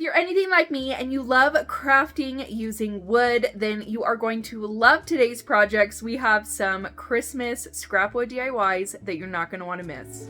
you're anything like me and you love crafting using wood, then you are going to love today's projects. We have some Christmas scrap wood DIYs that you're not going to want to miss.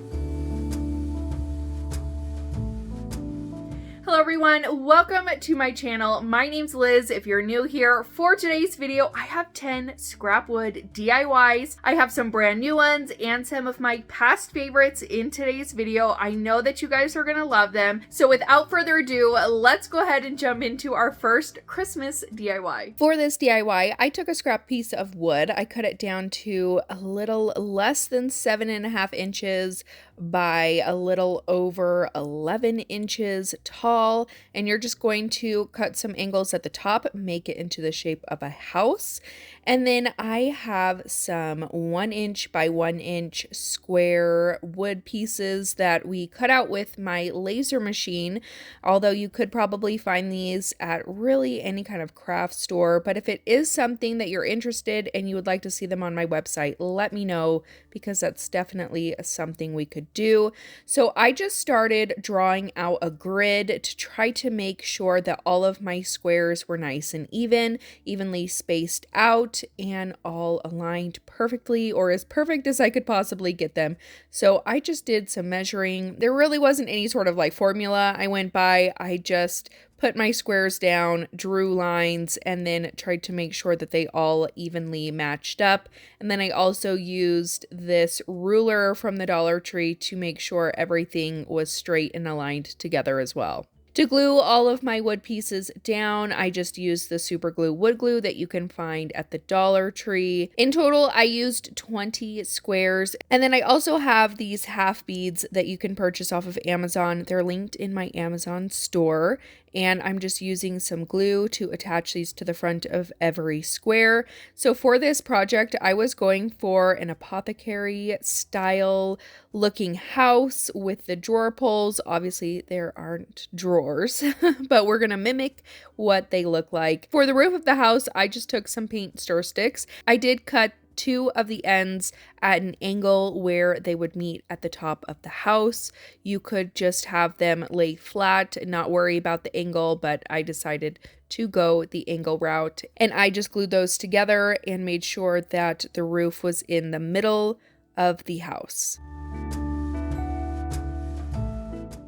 Hello everyone, welcome to my channel. My name's Liz. If you're new here, for today's video, I have 10 scrap wood DIYs. I have some brand new ones and some of my past favorites in today's video. I know that you guys are gonna love them. So without further ado, let's go ahead and jump into our first Christmas DIY. For this DIY, I took a scrap piece of wood. I cut it down to a little less than 7.5 inches by a little over 11 inches tall, and you're just going to cut some angles at the top, make it into the shape of a house. And then I have some 1 inch by 1 inch square wood pieces that we cut out with my laser machine, although you could probably find these at really any kind of craft store. But if it is something that you're interested and you would like to see them on my website, let me know, because that's definitely something we could do. So I just started drawing out a grid to try to make sure that all of my squares were nice and evenly spaced out, and all aligned perfectly, or as perfect as I could possibly get them. So I just did some measuring. There really wasn't any sort of like formula I went by. I just put my squares down, drew lines, and then tried to make sure that they all evenly matched up. And then I also used this ruler from the Dollar Tree to make sure everything was straight and aligned together as well. To glue all of my wood pieces down, I just used the super glue wood glue that you can find at the Dollar Tree. In total, I used 20 squares. And then I also have these half beads that you can purchase off of Amazon. They're linked in my Amazon store. And I'm just using some glue to attach these to the front of every square. So for this project, I was going for an apothecary style looking house with the drawer pulls. Obviously, there aren't drawers, but we're gonna mimic what they look like. For the roof of the house, I just took some paint stir sticks. I did cut 2 of the ends at an angle where they would meet at the top of the house. You could just have them lay flat and not worry about the angle, but I decided to go the angle route, and I just glued those together and made sure that the roof was in the middle of the house.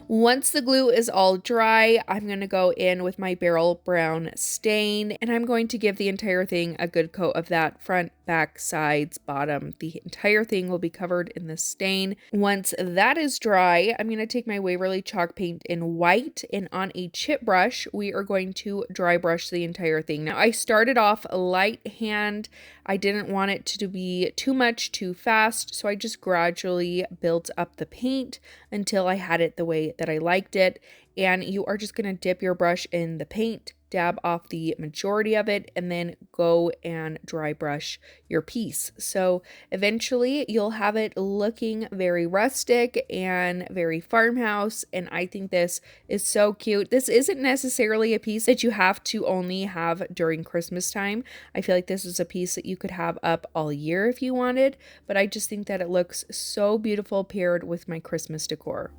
Once the glue is all dry, I'm going to go in with my Beryl Brown stain, and I'm going to give the entire thing a good coat of that, front, back, sides, bottom. The entire thing will be covered in the stain. Once that is dry, I'm going to take my Waverly chalk paint in white, and on a chip brush, we are going to dry brush the entire thing. Now, I started off light hand. I didn't want it to be too much too fast, so I just gradually built up the paint until I had it the way that I liked it. And you are just going to dip your brush in the paint, dab off the majority of it, and then go and dry brush your piece. So eventually you'll have it looking very rustic and very farmhouse, and I think this is so cute. This isn't necessarily a piece that you have to only have during Christmas time. I feel like this is a piece that you could have up all year if you wanted, but I just think that it looks so beautiful paired with my Christmas decor.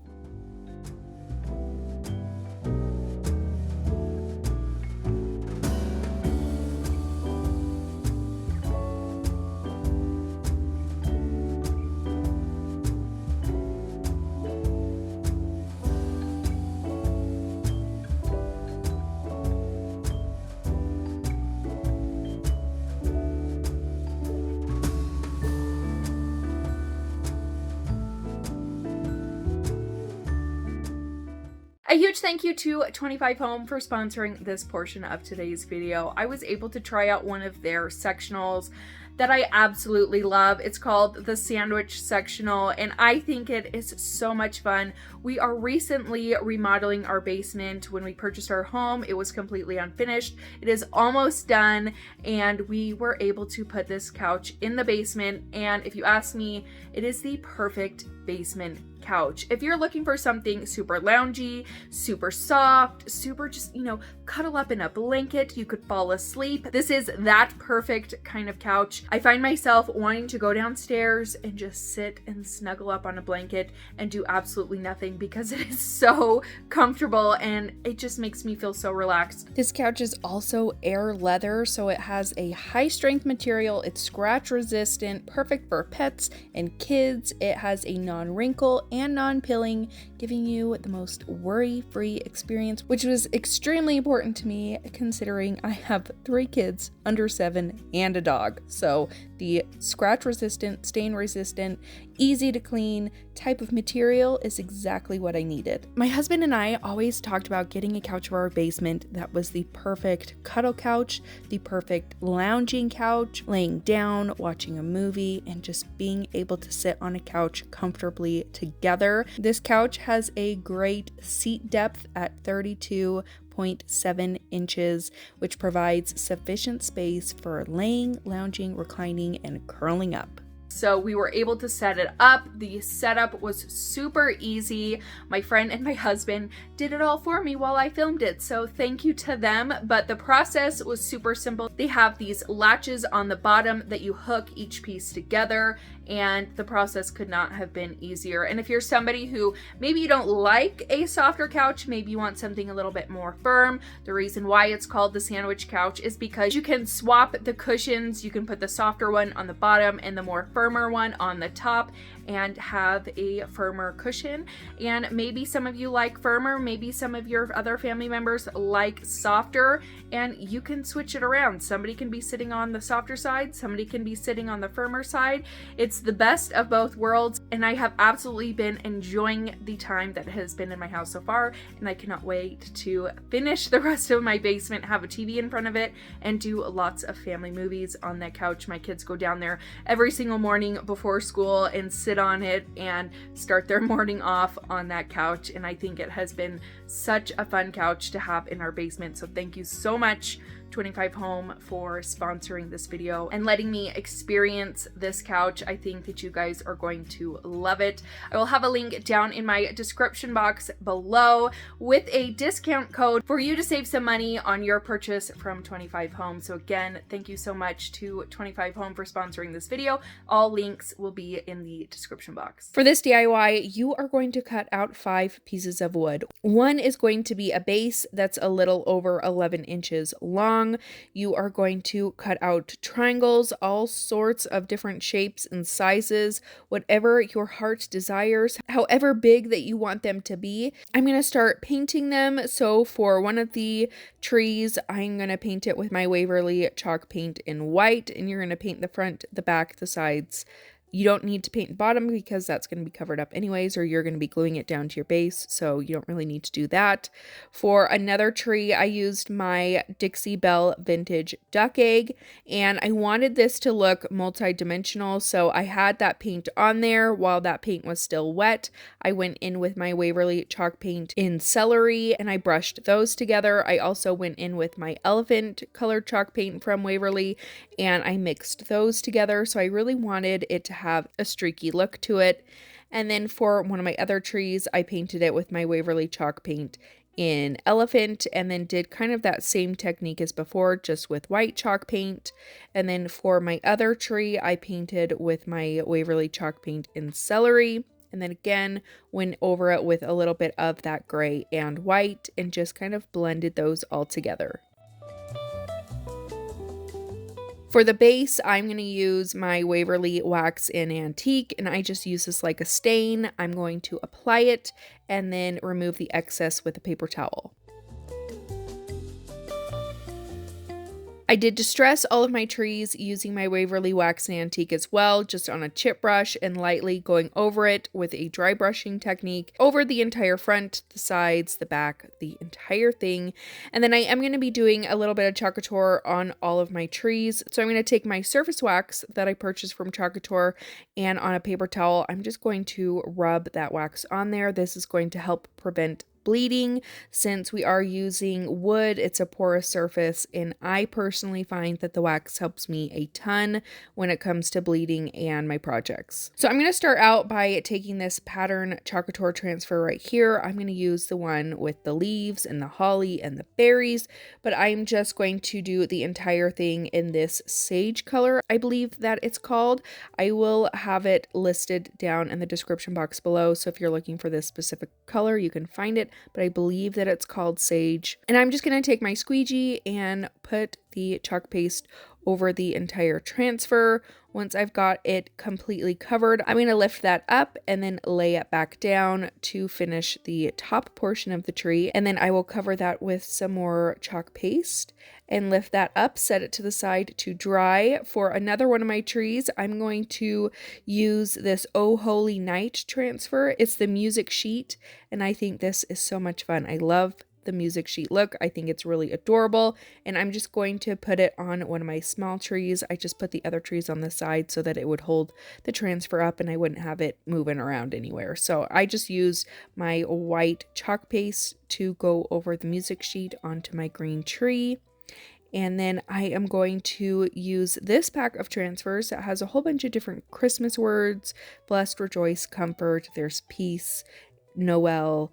A huge thank you to 25 Home for sponsoring this portion of today's video. I was able to try out one of their sectionals that I absolutely love. It's called the Sandwich Sectional, and I think it is so much fun. We are recently remodeling our basement. When we purchased our home, it was completely unfinished. It is almost done, and we were able to put this couch in the basement, and if you ask me, it is the perfect basement couch. If you're looking for something super loungy, super soft, super just, cuddle up in a blanket, you could fall asleep, this is that perfect kind of couch. I find myself wanting to go downstairs and just sit and snuggle up on a blanket and do absolutely nothing because it is so comfortable and it just makes me feel so relaxed. This couch is also air leather, so it has a high strength material. It's scratch resistant, perfect for pets and kids. It has a non-wrinkle and non-pilling, giving you the most worry-free experience, which was extremely important to me considering I have 3 kids under 7 and a dog. So the scratch resistant, stain resistant, easy to clean type of material is exactly what I needed. My husband and I always talked about getting a couch for our basement that was the perfect cuddle couch, the perfect lounging couch, laying down, watching a movie, and just being able to sit on a couch comfortably together. This couch has a great seat depth at 32.7 inches, which provides sufficient space for laying, lounging, reclining, and curling up. So we were able to set it up. The setup was super easy. My friend and my husband did it all for me while I filmed it, so thank you to them. But the process was super simple. They have these latches on the bottom that you hook each piece together, and the process could not have been easier. And if you're somebody who maybe you don't like a softer couch, maybe you want something a little bit more firm, the reason why it's called the sandwich couch is because you can swap the cushions. You can put the softer one on the bottom and the more firmer one on the top and have a firmer cushion. And maybe some of you like firmer, maybe some of your other family members like softer, and you can switch it around. Somebody can be sitting on the softer side, somebody can be sitting on the firmer side. It's the best of both worlds, and I have absolutely been enjoying the time that has been in my house so far, and I cannot wait to finish the rest of my basement, have a TV in front of it, and do lots of family movies on that couch. My kids go down there every single morning before school and sit on it and start their morning off on that couch, and I think it has been such a fun couch to have in our basement. So thank you so much 25 Home for sponsoring this video and letting me experience this couch. I think that you guys are going to love it. I will have a link down in my description box below with a discount code for you to save some money on your purchase from 25 Home. So again, thank you so much to 25 Home for sponsoring this video. All links will be in the description box. For this DIY, you are going to cut out 5 pieces of wood. One is going to be a base that's a little over 11 inches long. You are going to cut out triangles, all sorts of different shapes and sizes, whatever your heart desires, however big that you want them to be. I'm going to start painting them. So for one of the trees, I'm going to paint it with my Waverly chalk paint in white, and you're going to paint the front, the back, the sides. You don't need to paint the bottom because that's going to be covered up anyways, or you're going to be gluing it down to your base, so you don't really need to do that. For another tree, I used my Dixie Belle Vintage Duck Egg, and I wanted this to look multi-dimensional, so I had that paint on there while that paint was still wet. I went in with my Waverly chalk paint in celery, and I brushed those together. I also went in with my elephant colored chalk paint from Waverly, and I mixed those together, so I really wanted it to have a streaky look to it. And then for one of my other trees, I painted it with my Waverly chalk paint in elephant, and then did kind of that same technique as before, just with white chalk paint. And then for my other tree, I painted with my Waverly chalk paint in celery, and then again went over it with a little bit of that gray and white and just kind of blended those all together. For the base, I'm going to use my Waverly Wax in Antique, and I just use this like a stain. I'm going to apply it and then remove the excess with a paper towel. I did distress all of my trees using my Waverly Wax in Antique as well, just on a chip brush and lightly going over it with a dry brushing technique over the entire front, the sides, the back, the entire thing. And then I am going to be doing a little bit of CRICUT on all of my trees. So I'm going to take my surface wax that I purchased from CRICUT, and on a paper towel, I'm just going to rub that wax on there. This is going to help prevent bleeding. Since we are using wood, it's a porous surface, and I personally find that the wax helps me a ton when it comes to bleeding and my projects. So I'm going to start out by taking this pattern COUTURE transfer right here. I'm going to use the one with the leaves and the holly and the berries, but I'm just going to do the entire thing in this sage color, I believe that it's called. I will have it listed down in the description box below, so if you're looking for this specific color, you can find it, but I believe that it's called sage. And I'm just going to take my squeegee and put the chalk paste over the entire transfer. Once I've got it completely covered, I'm going to lift that up and then lay it back down to finish the top portion of the tree. And then I will cover that with some more chalk paste and lift that up, set it to the side to dry. For another one of my trees, I'm going to use this Oh Holy Night transfer. It's the music sheet, and I think this is so much fun. I love the music sheet look. I think it's really adorable, and I'm just going to put it on one of my small trees. I just put the other trees on the side so that it would hold the transfer up and I wouldn't have it moving around anywhere. So I just used my white chalk paste to go over the music sheet onto my green tree. And then I am going to use this pack of transfers that has a whole bunch of different Christmas words: blessed, rejoice, comfort, there's peace, Noel,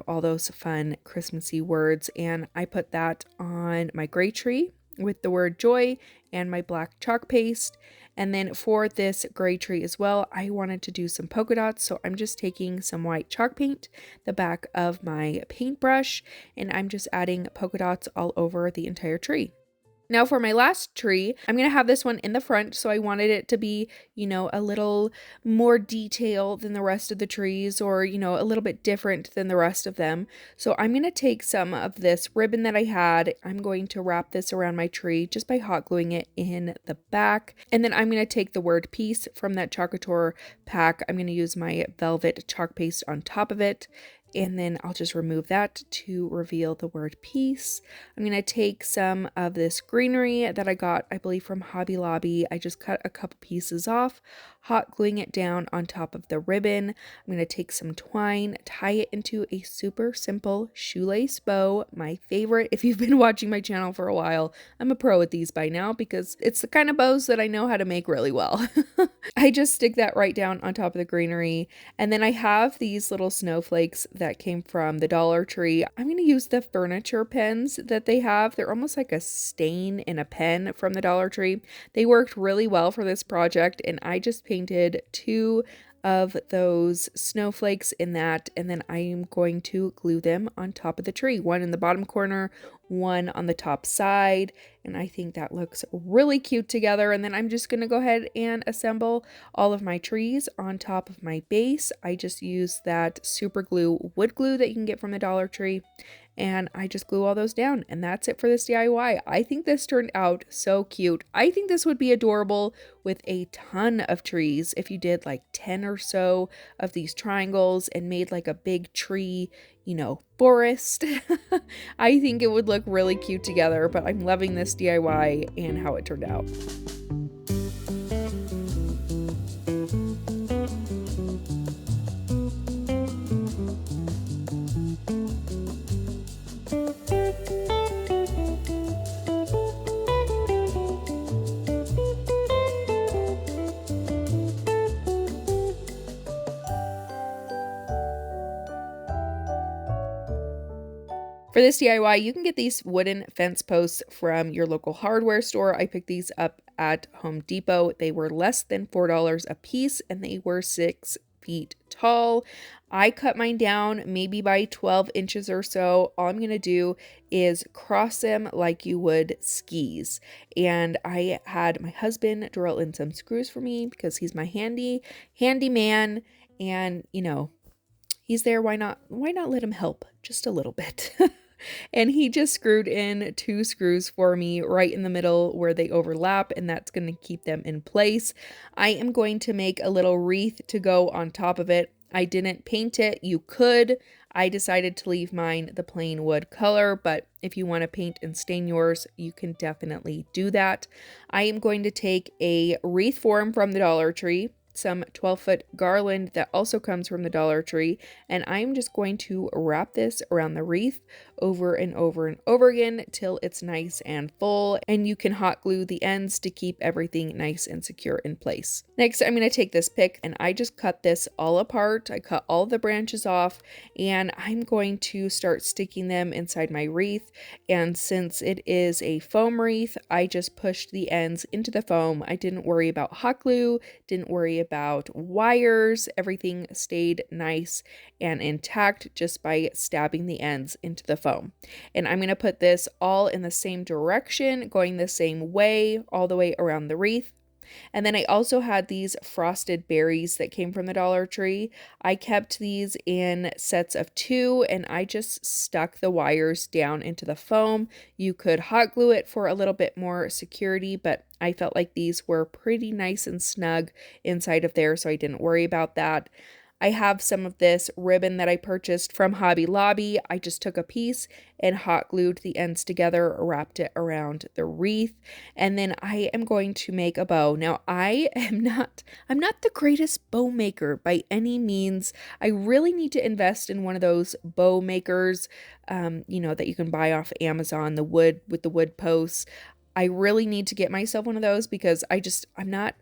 all those fun Christmassy words. And I put that on my gray tree with the word joy and my black chalk paste. And then for this gray tree as well, I wanted to do some polka dots. So I'm just taking some white chalk paint, the back of my paintbrush, and I'm just adding polka dots all over the entire tree. Now for my last tree, I'm going to have this one in the front, so I wanted it to be, a little more detail than the rest of the trees, or, a little bit different than the rest of them. So I'm going to take some of this ribbon that I had. I'm going to wrap this around my tree just by hot gluing it in the back. And then I'm going to take the word peace from that COUTURE pack. I'm going to use my velvet chalk paste on top of it. And then I'll just remove that to reveal the word peace. I'm going to take some of this greenery that I got, I believe, from Hobby Lobby. I just cut a couple pieces off, hot gluing it down on top of the ribbon. I'm going to take some twine, tie it into a super simple shoelace bow. My favorite. If you've been watching my channel for a while, I'm a pro at these by now because it's the kind of bows that I know how to make really well. I just stick that right down on top of the greenery. And then I have these little snowflakes that came from the Dollar Tree. I'm going to use the furniture pens that they have. They're almost like a stain in a pen from the Dollar Tree. They worked really well for this project, and I just painted 2 of those snowflakes in that, and then I am going to glue them on top of the tree, one in the bottom corner, one on the top side, and I think that looks really cute together. And then I'm just going to go ahead and assemble all of my trees on top of my base. I just use that super glue wood glue that you can get from the Dollar Tree, and I just glue all those down, and that's it for this DIY. I think this turned out so cute. I think this would be adorable with a ton of trees if you did like 10 or so of these triangles and made like a big tree, forest. I think it would look really cute together, but I'm loving this DIY and how it turned out. For this DIY, you can get these wooden fence posts from your local hardware store. I picked these up at Home Depot. They were less than $4 a piece, and they were 6 feet tall. I cut mine down maybe by 12 inches or so. All I'm going to do is cross them like you would skis. And I had my husband drill in some screws for me because he's my handy man, and he's there. Why not let him help just a little bit? And he just screwed in 2 screws for me right in the middle where they overlap, and that's going to keep them in place. I am going to make a little wreath to go on top of it. I didn't paint it. You could. I decided to leave mine the plain wood color, but if you want to paint and stain yours, you can definitely do that. I am going to take a wreath form from the Dollar Tree. some 12-foot garland that also comes from the Dollar Tree, and I'm just going to wrap this around the wreath over and over and over again till it's nice and full, and you can hot glue the ends to keep everything nice and secure in place. Next, I'm going to take this pick and I just cut this all apart. I cut all the branches off and I'm going to start sticking them inside my wreath, and since it is a foam wreath, I just pushed the ends into the foam. I didn't worry about hot glue, didn't worry about wires. Everything stayed nice and intact just by stabbing the ends into the foam. And I'm going to put this all in the same direction, going the same way all the way around the wreath. And then I also had these frosted berries that came from the Dollar Tree. I kept these in sets of 2 and I just stuck the wires down into the foam. You could hot glue it for a little bit more security, but I felt like these were pretty nice and snug inside of there, so I didn't worry about that. I have some of this ribbon that I purchased from Hobby Lobby. I just took a piece and hot glued the ends together, wrapped it around the wreath, and then I am going to make a bow. Now, I'm not the greatest bow maker by any means. I really need to invest in one of those bow makers, that you can buy off Amazon, the wood with the wood posts. I really need to get myself one of those because I'm not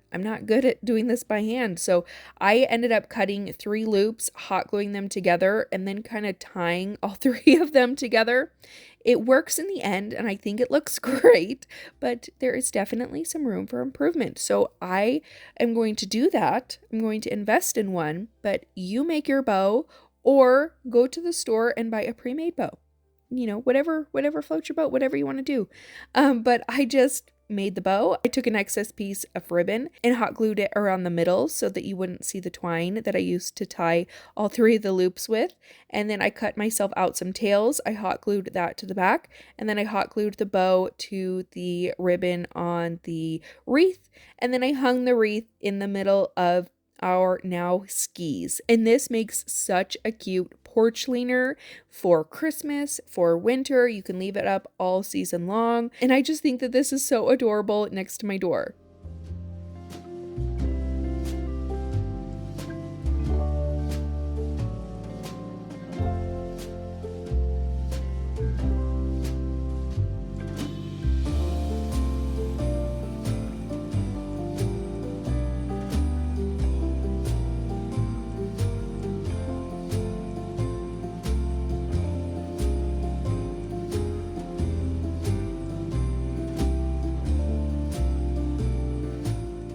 good at doing this by hand. So I ended up cutting 3 loops, hot gluing them together, and then kind of tying all 3 of them together. It works in the end, and I think it looks great, but there is definitely some room for improvement. So I am going to do that. I'm going to invest in one, but you make your bow or go to the store and buy a pre-made bow. Whatever floats your boat, whatever you want to do. But I just made the bow. I took an excess piece of ribbon and hot glued it around the middle so that you wouldn't see the twine that I used to tie all 3 of the loops with. And then I cut myself out some tails. I hot glued that to the back, and then I hot glued the bow to the ribbon on the wreath. And then I hung the wreath in the middle of our now skis. And this makes such a cute porch leaner for Christmas, for winter. You can leave it up all season long. And I just think that this is so adorable next to my door.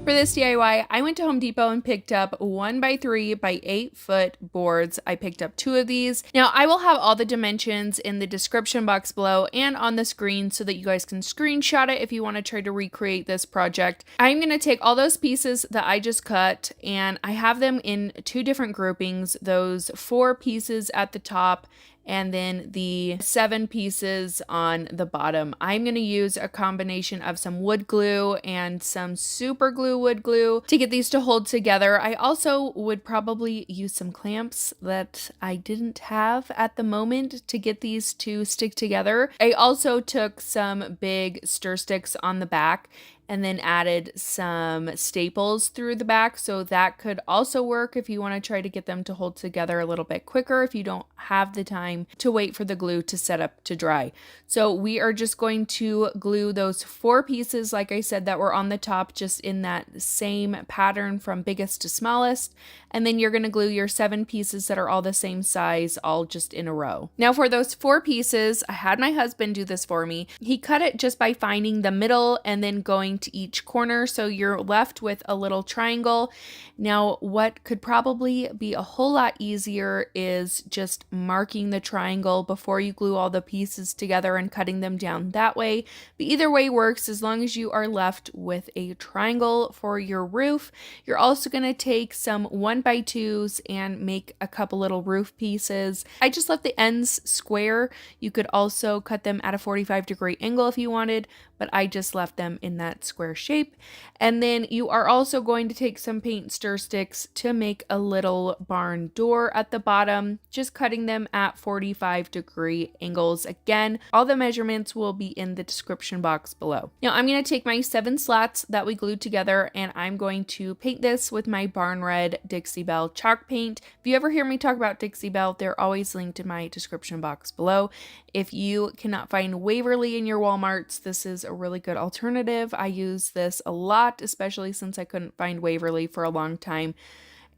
For this DIY, I went to Home Depot and picked up 1x3 by 8 foot boards. I picked up 2 of these. Now, I will have all the dimensions in the description box below and on the screen so that you guys can screenshot it if you want to try to recreate this project. I'm going to take all those pieces that I just cut, and I have them in 2 different groupings, those 4 pieces at the top and then the 7 pieces on the bottom. I'm going to use a combination of some wood glue and some super glue wood glue to get these to hold together. I also would probably use some clamps that I didn't have at the moment to get these to stick together. I also took some big stir sticks on the back and then added some staples through the back, so that could also work if you want to try to get them to hold together a little bit quicker if you don't have the time to wait for the glue to set up to dry. So we are just going to glue those 4 pieces, like I said, that were on the top, just in that same pattern from biggest to smallest, and then you're going to glue your 7 pieces that are all the same size, all just in a row. Now for those 4 pieces, I had my husband do this for me. He cut it just by finding the middle and then going to each corner, so you're left with a little triangle. Now, what could probably be a whole lot easier is just marking the triangle before you glue all the pieces together and cutting them down that way. But either way works as long as you are left with a triangle for your roof. You're also going to take some 1x2s and make a couple little roof pieces. I just left the ends square. You could also cut them at a 45-degree angle if you wanted, but I just left them in that good square shape. And then you are also going to take some paint stir sticks to make a little barn door at the bottom, just cutting them at 45-degree angles. Again, all the measurements will be in the description box below. Now I'm going to take my 7 slats that we glued together and I'm going to paint this with my Barn Red Dixie Belle chalk paint. If you ever hear me talk about Dixie Belle, they're always linked in my description box below. If you cannot find Waverly in your Walmarts, this is a really good alternative. I use this a lot, especially since I couldn't find Waverly for a long time.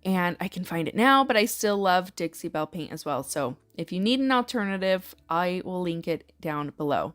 And I can find it now, but I still love Dixie Belle paint as well. So if you need an alternative, I will link it down below.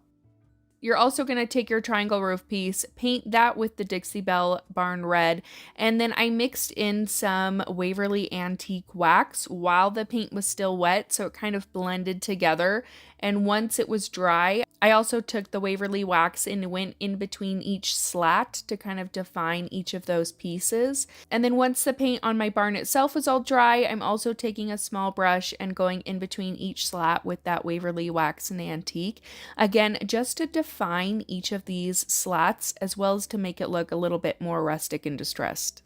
You're also going to take your triangle roof piece, paint that with the Dixie Belle Barn Red, and then I mixed in some Waverly Antique wax while the paint was still wet, so it kind of blended together. And once it was dry, I also took the Waverly wax and went in between each slat to kind of define each of those pieces. And then once the paint on my barn itself was all dry, I'm also taking a small brush and going in between each slat with that Waverly wax and antique. Again, just to define each of these slats as well as to make it look a little bit more rustic and distressed.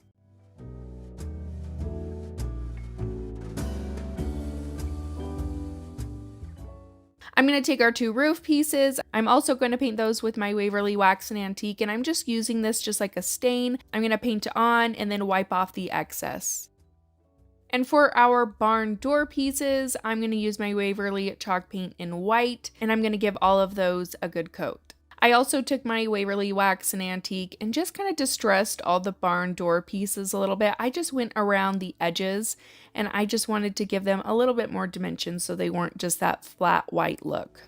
I'm going to take our 2 roof pieces. I'm also going to paint those with my Waverly Wax and Antique, and I'm just using this just like a stain. I'm going to paint it on and then wipe off the excess. And for our barn door pieces, I'm going to use my Waverly chalk paint in white, and I'm going to give all of those a good coat. I also took my Waverly Wax and Antique and just kind of distressed all the barn door pieces a little bit. I just went around the edges and I just wanted to give them a little bit more dimension so they weren't just that flat white look.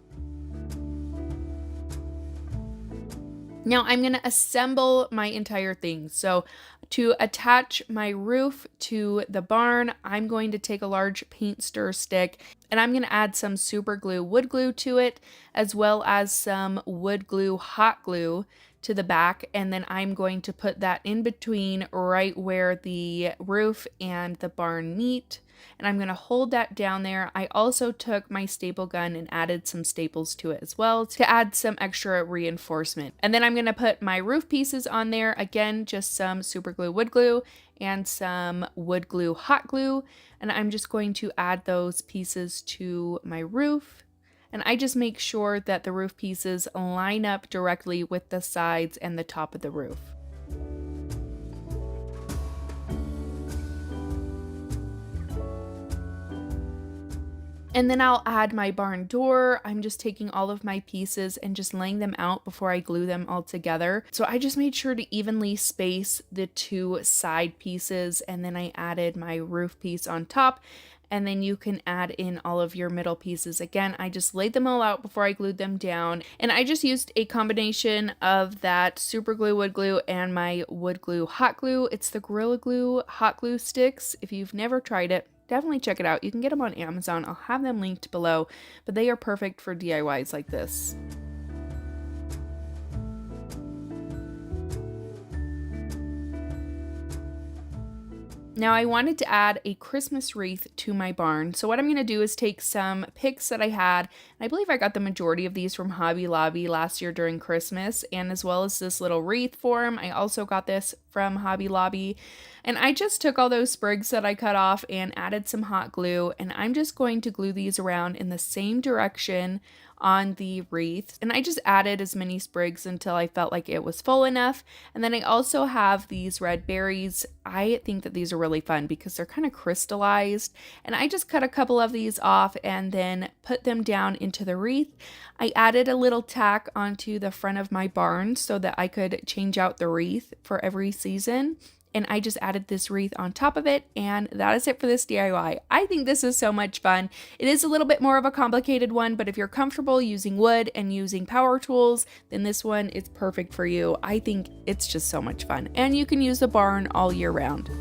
Now I'm going to assemble my entire thing. So to attach my roof to the barn, I'm going to take a large paint stir stick and I'm going to add some super glue wood glue to it, as well as some wood glue hot glue to the back, and then I'm going to put that in between right where the roof and the barn meet, and I'm going to hold that down there. I also took my staple gun and added some staples to it as well to add some extra reinforcement. And then I'm going to put my roof pieces on there, again just some super glue wood glue and some wood glue hot glue, and I'm just going to add those pieces to my roof. And I just make sure that the roof pieces line up directly with the sides and the top of the roof. And then I'll add my barn door. I'm just taking all of my pieces and just laying them out before I glue them all together. So I just made sure to evenly space the 2 side pieces, and then I added my roof piece on top. And then you can add in all of your middle pieces. Again, I just laid them all out before I glued them down. And I just used a combination of that super glue wood glue and my wood glue hot glue. It's the Gorilla Glue hot glue sticks. If you've never tried it, definitely check it out. You can get them on Amazon. I'll have them linked below, but they are perfect for DIYs like this. Now I wanted to add a Christmas wreath to my barn. So what I'm going to do is take some picks that I had, and I believe I got the majority of these from Hobby Lobby last year during Christmas, and as well as this little wreath form. I also got this from Hobby Lobby. And I just took all those sprigs that I cut off and added some hot glue, and I'm just going to glue these around in the same direction on the wreath. And I just added as many sprigs until I felt like it was full enough. And then I also have these red berries. I think that these are really fun because they're kind of crystallized, and I just cut a couple of these off and then put them down into the wreath. I added a little tack onto the front of my barn so that I could change out the wreath for every season. And I just added this wreath on top of it, and that is it for this DIY. I think this is so much fun. It is a little bit more of a complicated one, but if you're comfortable using wood and using power tools, then this one is perfect for you. I think it's just so much fun, and you can use the barn all year round.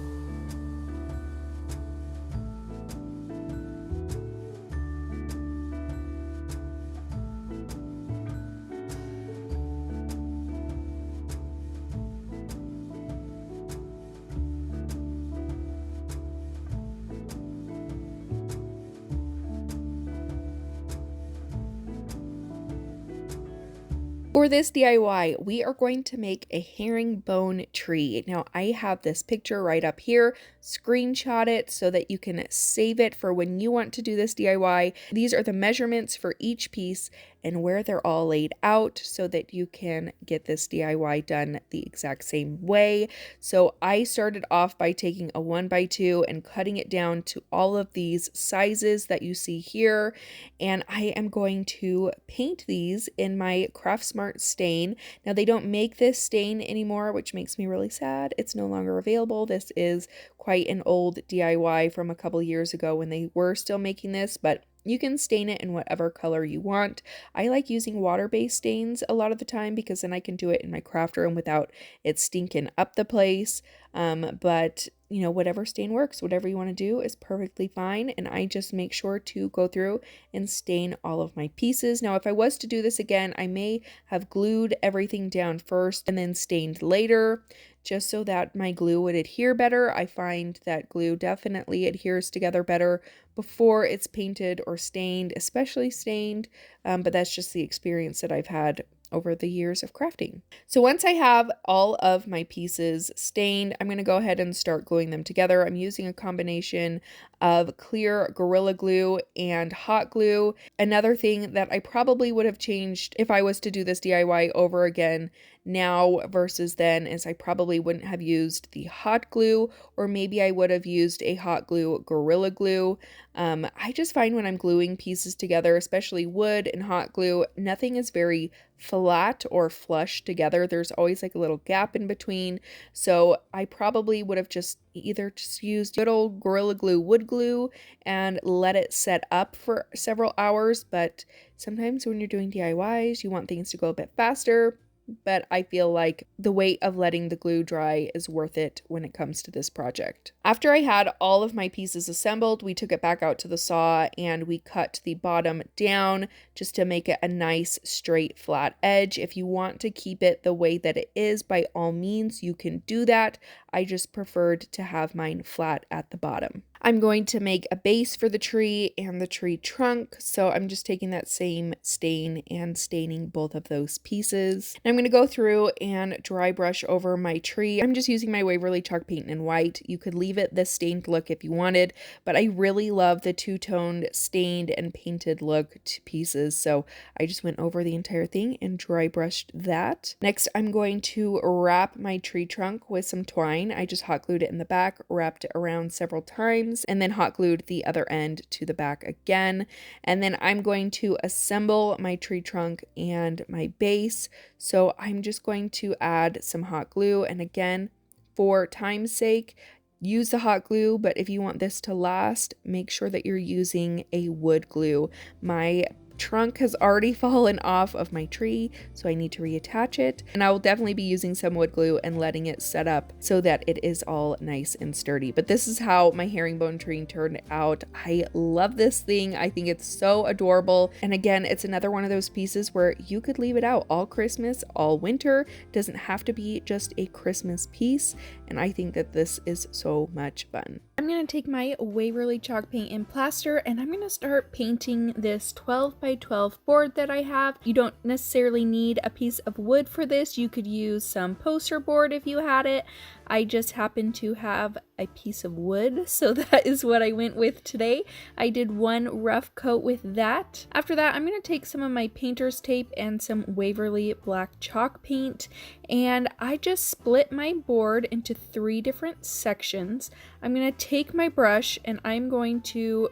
For this DIY, we are going to make a herringbone tree. Now, I have this picture right up here. Screenshot it so that you can save it for when you want to do this DIY. These are the measurements for each piece and where they're all laid out so that you can get this DIY done the exact same way. So I started off by taking a 1x2 and cutting it down to all of these sizes that you see here. And I am going to paint these in my Craft Smart stain. Now they don't make this stain anymore, which makes me really sad. It's no longer available. This is quite an old DIY from a couple years ago when they were still making this, but you can stain it in whatever color you want. I like using water-based stains a lot of the time because then I can do it in my craft room without it stinking up the place. But you know, whatever stain works, whatever you want to do is perfectly fine. And I just make sure to go through and stain all of my pieces. Now, if I was to do this again, I may have glued everything down first and then stained later, just so that my glue would adhere better. I find that glue definitely adheres together better before it's painted or stained, especially stained, but that's just the experience that I've had over the years of crafting. So once I have all of my pieces stained, I'm going to go ahead and start gluing them together. I'm using a combination of clear Gorilla Glue and hot glue. Another thing that I probably would have changed if I was to do this DIY over again now versus then is I probably wouldn't have used the hot glue, or maybe I would have used a hot glue Gorilla Glue. I just find when I'm gluing pieces together, especially wood and hot glue, nothing is very flat or flush together. There's always like a little gap in between. So I probably would have just used good old Gorilla Glue wood glue and let it set up for several hours. But sometimes when you're doing DIYs, you want things to go a bit faster. But I feel like the weight of letting the glue dry is worth it when it comes to this project. After I had all of my pieces assembled, we took it back out to the saw and we cut the bottom down just to make it a nice straight flat edge. If you want to keep it the way that it is, by all means, you can do that. I just preferred to have mine flat at the bottom. I'm going to make a base for the tree and the tree trunk, so I'm just taking that same stain and staining both of those pieces. And I'm going to go through and dry brush over my tree. I'm just using my Waverly chalk paint in white. You could leave it this stained look if you wanted, but I really love the two-toned stained and painted look to pieces, so I just went over the entire thing and dry brushed that. Next, I'm going to wrap my tree trunk with some twine. I just hot glued it in the back, wrapped it around several times, and then hot glued the other end to the back again. And then I'm going to assemble my tree trunk and my base. So I'm just going to add some hot glue, and again, for time's sake, use the hot glue, but if you want this to last, make sure that you're using a wood glue. My trunk has already fallen off of my tree, so I need to reattach it, and I will definitely be using some wood glue and letting it set up so that it is all nice and sturdy. But this is how my herringbone tree turned out. I love this thing. I think it's so adorable, and again, it's another one of those pieces where you could leave it out all Christmas, all winter. It doesn't have to be just a Christmas piece, and I think that this is so much fun. I'm going to take my Waverly chalk paint and plaster, and I'm going to start painting this 12x12 board that I have. You don't necessarily need a piece of wood for this. You could use some poster board if you had it. I just happen to have a piece of wood, so that is what I went with today. I did one rough coat with that. After that, I'm going to take some of my painter's tape and some Waverly black chalk paint, and I just split my board into 3 different sections. I'm going to take my brush and I'm going to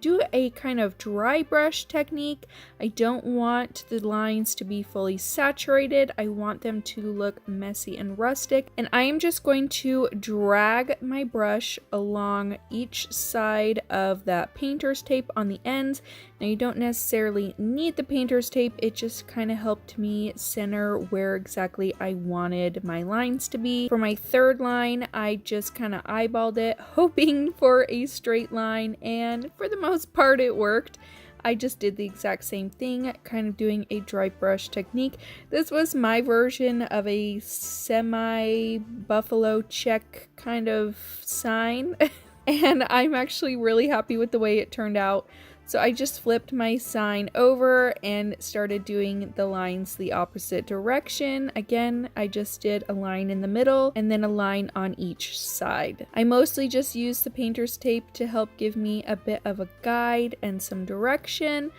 do a kind of dry brush technique. I don't want the lines to be fully saturated. I want them to look messy and rustic. And I am just going to drag my brush along each side of that painter's tape on the ends. Now you don't necessarily need the painter's tape. It just kind of helped me center where exactly I wanted my lines to be. For my third line, I just kind of eyeballed it, hoping for a straight line, and for the most part it worked. I just did the exact same thing, kind of doing a dry brush technique. This was my version of a semi-buffalo check kind of sign, and I'm actually really happy with the way it turned out. So I just flipped my sign over and started doing the lines the opposite direction. Again, I just did a line in the middle and then a line on each side. I mostly just used the painter's tape to help give me a bit of a guide and some direction,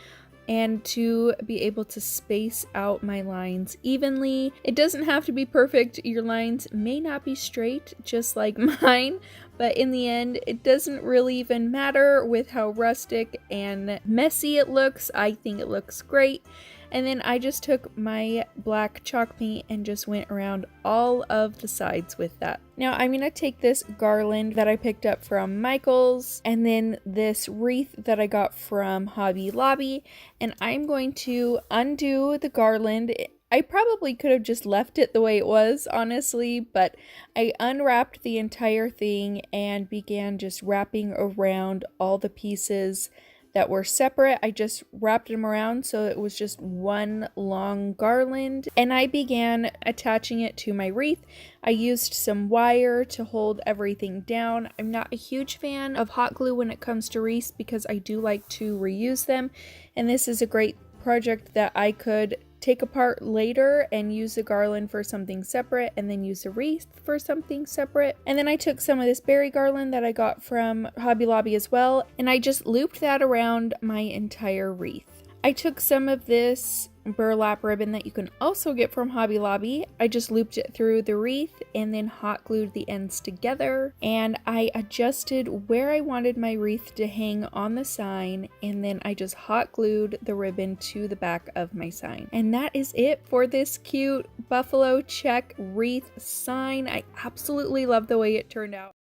and to be able to space out my lines evenly. It doesn't have to be perfect. Your lines may not be straight, just like mine, but in the end, it doesn't really even matter with how rustic and messy it looks. I think it looks great. And then I just took my black chalk paint and just went around all of the sides with that. Now I'm going to take this garland that I picked up from Michael's and then this wreath that I got from Hobby Lobby, and I'm going to undo the garland. I probably could have just left it the way it was, honestly, but I unwrapped the entire thing and began just wrapping around all the pieces that were separate. I just wrapped them around so it was just one long garland, and I began attaching it to my wreath. I used some wire to hold everything down. I'm not a huge fan of hot glue when it comes to wreaths because I do like to reuse them, and this is a great project that I could take apart later and use the garland for something separate and then use the wreath for something separate. And then I took some of this berry garland that I got from Hobby Lobby as well, and I just looped that around my entire wreath. I took some of this burlap ribbon that you can also get from Hobby Lobby. I just looped it through the wreath and then hot glued the ends together, and I adjusted where I wanted my wreath to hang on the sign, and then I just hot glued the ribbon to the back of my sign. And that is it for this cute buffalo check wreath sign. I absolutely love the way it turned out.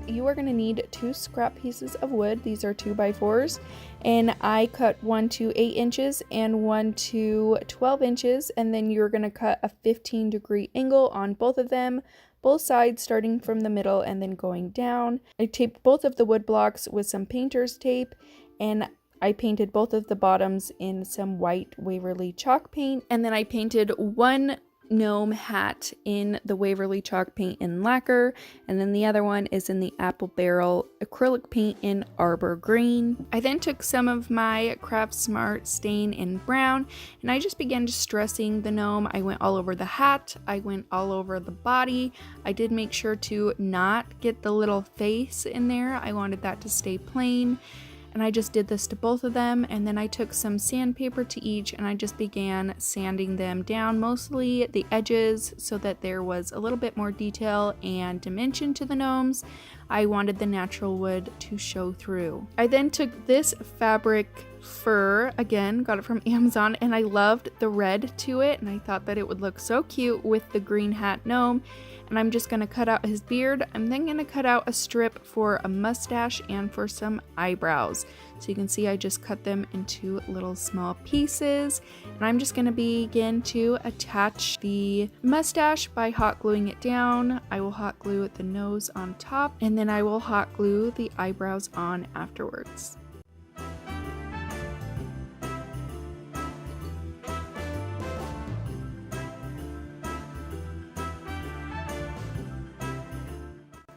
You are going to need 2 scrap pieces of wood. These are 2x4s, and I cut one to 8 inches and one to 12 inches, and then you're going to cut a 15-degree angle on both of them, both sides starting from the middle and then going down. I taped both of the wood blocks with some painter's tape, and I painted both of the bottoms in some white Waverly chalk paint, and then I painted one gnome hat in the Waverly chalk paint in lacquer, and then the other one is in the apple barrel acrylic paint in arbor green. I then took some of my Craft Smart stain in brown, and I just began distressing the gnome. I went all over the hat, I went all over the body. I did make sure to not get the little face in there. I wanted that to stay plain. And I just did this to both of them, and then I took some sandpaper to each and I just began sanding them down, mostly the edges, so that there was a little bit more detail and dimension to the gnomes. I wanted the natural wood to show through. I then took this fabric fur, again, got it from Amazon, and I loved the red to it, and I thought that it would look so cute with the green hat gnome. And I'm just going to cut out his beard. I'm then going to cut out a strip for a mustache and for some eyebrows. So you can see I just cut them into little small pieces. And I'm just going to begin to attach the mustache by hot gluing it down. I will hot glue the nose on top, and then I will hot glue the eyebrows on afterwards.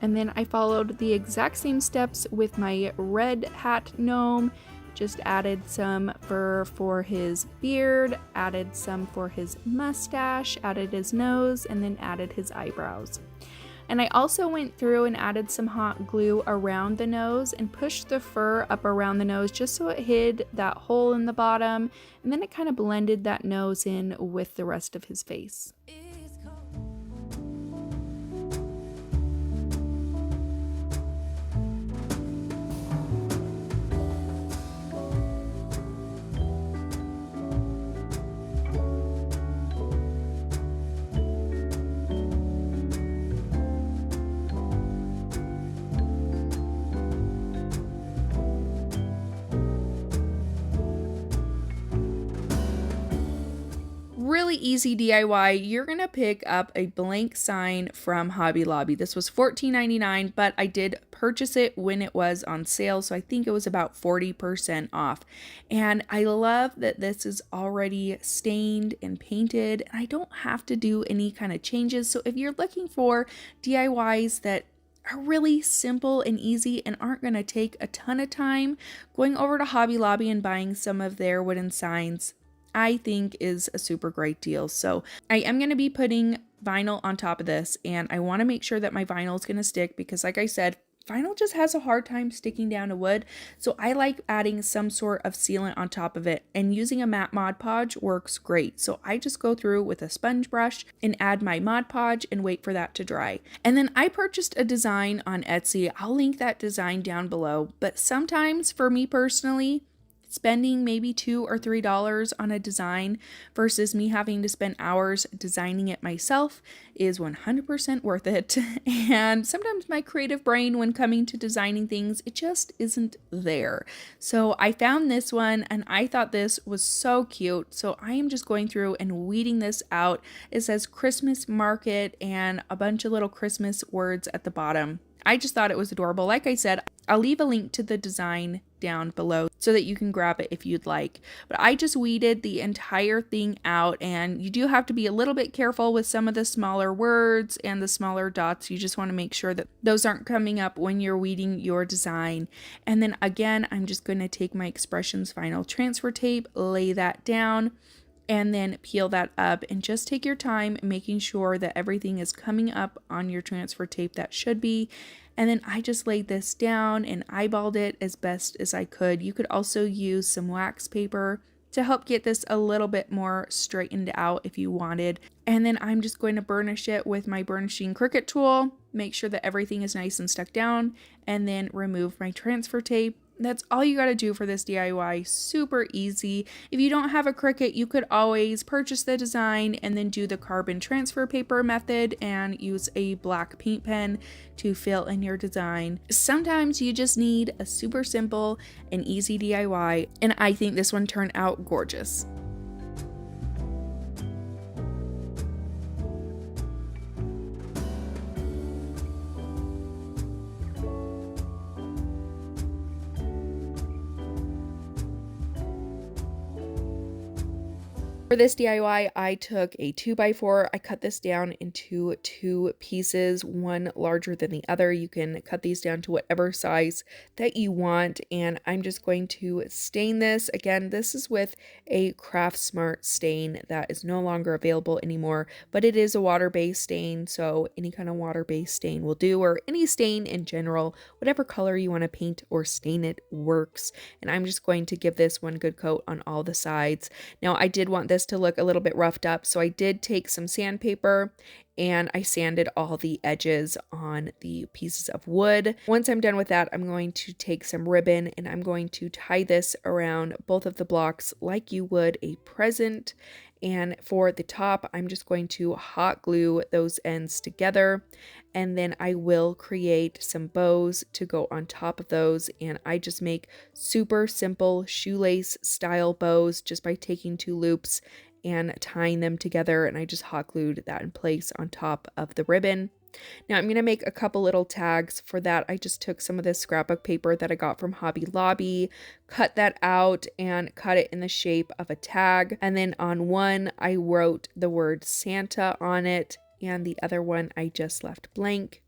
And then I followed the exact same steps with my red hat gnome. Just added some fur for his beard, added some for his mustache, added his nose, and then added his eyebrows. And I also went through and added some hot glue around the nose and pushed the fur up around the nose just so it hid that hole in the bottom. And then it kind of blended that nose in with the rest of his face. really easy DIY, you're gonna pick up a blank sign from Hobby Lobby. This was $14.99, but I did purchase it when it was on sale, so I think it was about 40% off. And I love that this is already stained and painted, and I don't have to do any kind of changes. So if you're looking for DIYs that are really simple and easy and aren't going to take a ton of time, going over to Hobby Lobby and buying some of their wooden signs, I think is a super great deal. So I am going to be putting vinyl on top of this, and I want to make sure that my vinyl is going to stick because, like I said, vinyl just has a hard time sticking down to wood. So I like adding some sort of sealant on top of it, and using a matte Mod Podge works great. So I just go through with a sponge brush and add my Mod Podge and wait for that to dry. And then I purchased a design on Etsy. I'll link that design down below. But sometimes for me personally, spending maybe $2 or $3 on a design versus me having to spend hours designing it myself is 100% worth it. And sometimes my creative brain, when coming to designing things, it just isn't there. So I found this one and I thought this was so cute. So I am just going through and weeding this out. It says Christmas market and a bunch of little Christmas words at the bottom. I just thought it was adorable. Like I said, I'll leave a link to the design down below so that you can grab it if you'd like. But I just weeded the entire thing out, and you do have to be a little bit careful with some of the smaller words and the smaller dots. You just want to make sure that those aren't coming up when you're weeding your design. And then again, I'm just going to take my Expressions vinyl transfer tape, lay that down, and then peel that up, and just take your time making sure that everything is coming up on your transfer tape that should be. And then I just laid this down and eyeballed it as best as I could. You could also use some wax paper to help get this a little bit more straightened out if you wanted. And then I'm just going to burnish it with my burnishing CRICUT tool, make sure that everything is nice and stuck down, and then remove my transfer tape. That's all you got to do for this DIY. Super easy. If you don't have a CRICUT, you could always purchase the design and then do the carbon transfer paper method and use a black paint pen to fill in your design. Sometimes you just need a super simple and easy DIY, and I think this one turned out gorgeous. For this DIY, I took a 2x4. I cut this down into 2 pieces, one larger than the other. You can cut these down to whatever size that you want, and I'm just going to stain this. Again, this is with a Craft Smart stain that is no longer available anymore, but it is a water-based stain, so any kind of water-based stain will do, or any stain in general. Whatever color you want to paint or stain it works. And I'm just going to give this one good coat on all the sides. Now, I did want this to look a little bit roughed up, so I did take some sandpaper and I sanded all the edges on the pieces of wood. Once I'm done with that, I'm going to take some ribbon and I'm going to tie this around both of the blocks like you would a present. And for the top, I'm just going to hot glue those ends together, and then I will create some bows to go on top of those. And I just make super simple shoelace style bows just by taking 2 loops and tying them together, and I just hot glued that in place on top of the ribbon. Now I'm going to make a couple little tags. For that, I just took some of this scrapbook paper that I got from Hobby Lobby, cut that out and cut it in the shape of a tag. And then on one, I wrote the word Santa on it, and the other one I just left blank.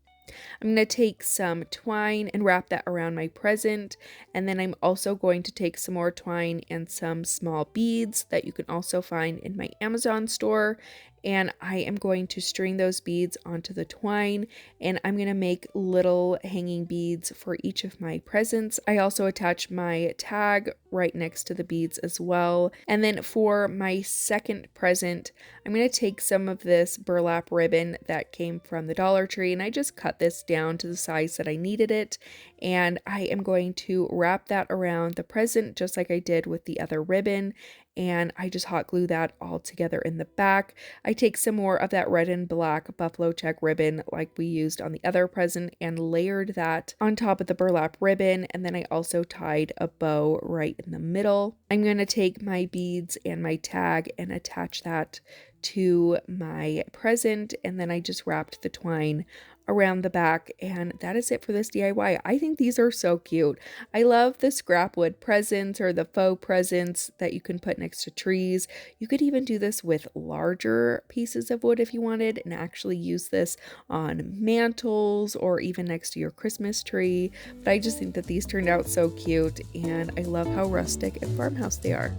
I'm going to take some twine and wrap that around my present, and then I'm also going to take some more twine and some small beads that you can also find in my Amazon store, and I am going to string those beads onto the twine, and I'm going to make little hanging beads for each of my presents. I also attach my tag right next to the beads as well. And then for my second present, I'm going to take some of this burlap ribbon that came from the Dollar Tree, and I just cut this down to the size that I needed it, and I am going to wrap that around the present just like I did with the other ribbon, and I just hot glue that all together in the back. I take some more of that red and black buffalo check ribbon like we used on the other present and layered that on top of the burlap ribbon, and then I also tied a bow right in the middle. I'm going to take my beads and my tag and attach that to my present, and then I just wrapped the twine around the back, and that is it for this DIY. I think these are so cute. I love the scrap wood presents or the faux presents that you can put next to trees. You could even do this with larger pieces of wood if you wanted, and actually use this on mantles or even next to your Christmas tree. But I just think that these turned out so cute, and I love how rustic and farmhouse they are.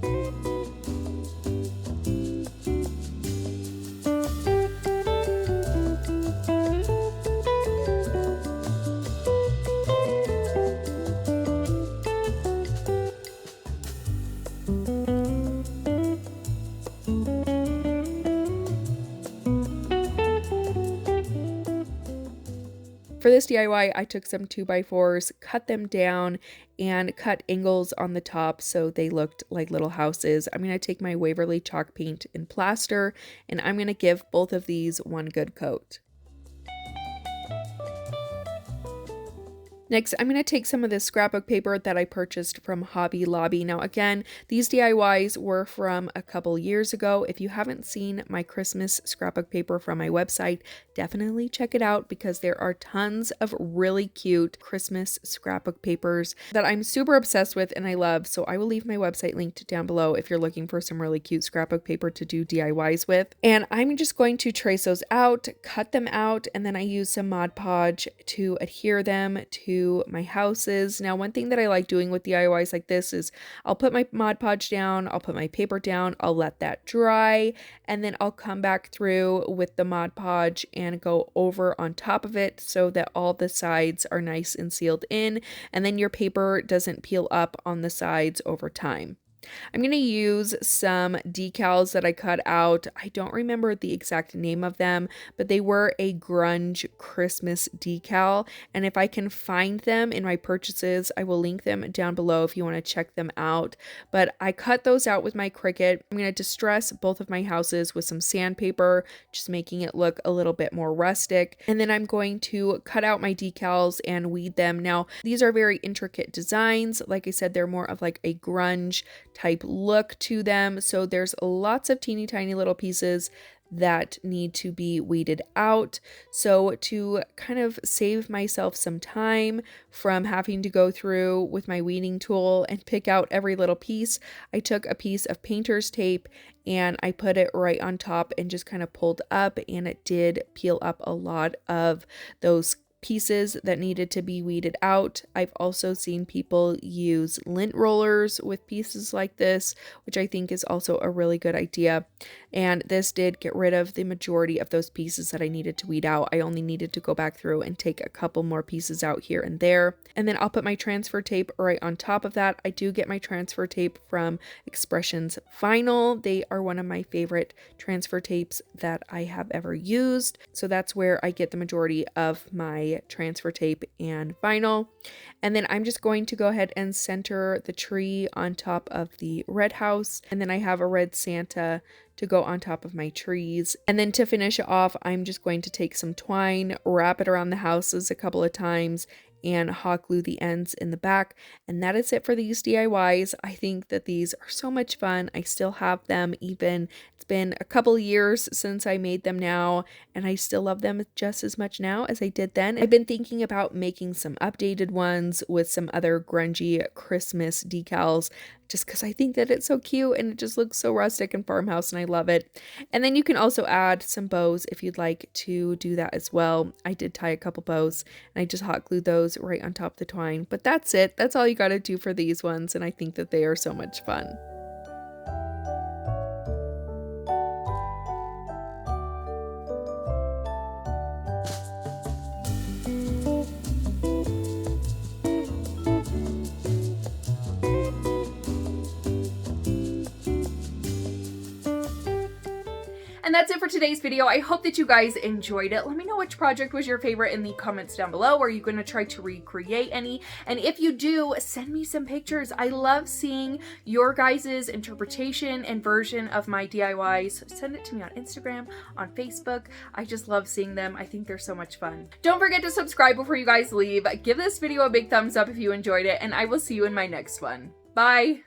For this DIY, I took some 2x4s, cut them down, and cut angles on the top so they looked like little houses. I'm going to take my Waverly chalk paint and plaster, and I'm going to give both of these one good coat. Next, I'm going to take some of this scrapbook paper that I purchased from Hobby Lobby. Now again, these DIYs were from a couple years ago. If you haven't seen my Christmas scrapbook paper from my website, definitely check it out because there are tons of really cute Christmas scrapbook papers that I'm super obsessed with and I love. So I will leave my website linked down below if you're looking for some really cute scrapbook paper to do DIYs with. And I'm just going to trace those out, cut them out, and then I use some Mod Podge to adhere them to my houses. Now, one thing that I like doing with DIYs like this is I'll put my Mod Podge down, I'll put my paper down, I'll let that dry, and then I'll come back through with the Mod Podge and go over on top of it so that all the sides are nice and sealed in, and then your paper doesn't peel up on the sides over time. I'm going to use some decals that I cut out. I don't remember the exact name of them, but they were a grunge Christmas decal. And if I can find them in my purchases, I will link them down below if you want to check them out. But I cut those out with my Cricut. I'm going to distress both of my houses with some sandpaper, just making it look a little bit more rustic. And then I'm going to cut out my decals and weed them. Now, these are very intricate designs. Like I said, they're more of like a grunge type look to them, so there's lots of teeny tiny little pieces that need to be weeded out. So to kind of save myself some time from having to go through with my weeding tool and pick out every little piece, I took a piece of painter's tape and I put it right on top and just kind of pulled up, and it did peel up a lot of those pieces that needed to be weeded out. I've also seen people use lint rollers with pieces like this, which I think is also a really good idea. And this did get rid of the majority of those pieces that I needed to weed out. I only needed to go back through and take a couple more pieces out here and there. And then I'll put my transfer tape right on top of that. I do get my transfer tape from Expressions Vinyl. They are one of my favorite transfer tapes that I have ever used. So that's where I get the majority of my transfer tape and vinyl. And then I'm just going to go ahead and center the tree on top of the red house. And then I have a red Santa to go on top of my trees. And then to finish it off, I'm just going to take some twine, wrap it around the houses a couple of times, and hot glue the ends in the back. And that is it for these DIYs. I think that these are so much fun. I still have them, even it's been a couple years since I made them now, and I still love them just as much now as I did then. I've been thinking about making some updated ones with some other grungy Christmas decals, just because I think that it's so cute and it just looks so rustic and farmhouse, and I love it. And then you can also add some bows if you'd like to do that as well. I did tie a couple bows and I just hot glued those right on top of the twine. But that's it. That's all you got to do for these ones, and I think that they are so much fun. And that's it for today's video. I hope that you guys enjoyed it. Let me know which project was your favorite in the comments down below. Are you going to try to recreate any? And if you do, send me some pictures. I love seeing your guys' interpretation and version of my DIYs. So send it to me on Instagram, on Facebook. I just love seeing them. I think they're so much fun. Don't forget to subscribe before you guys leave. Give this video a big thumbs up if you enjoyed it, and I will see you in my next one. Bye!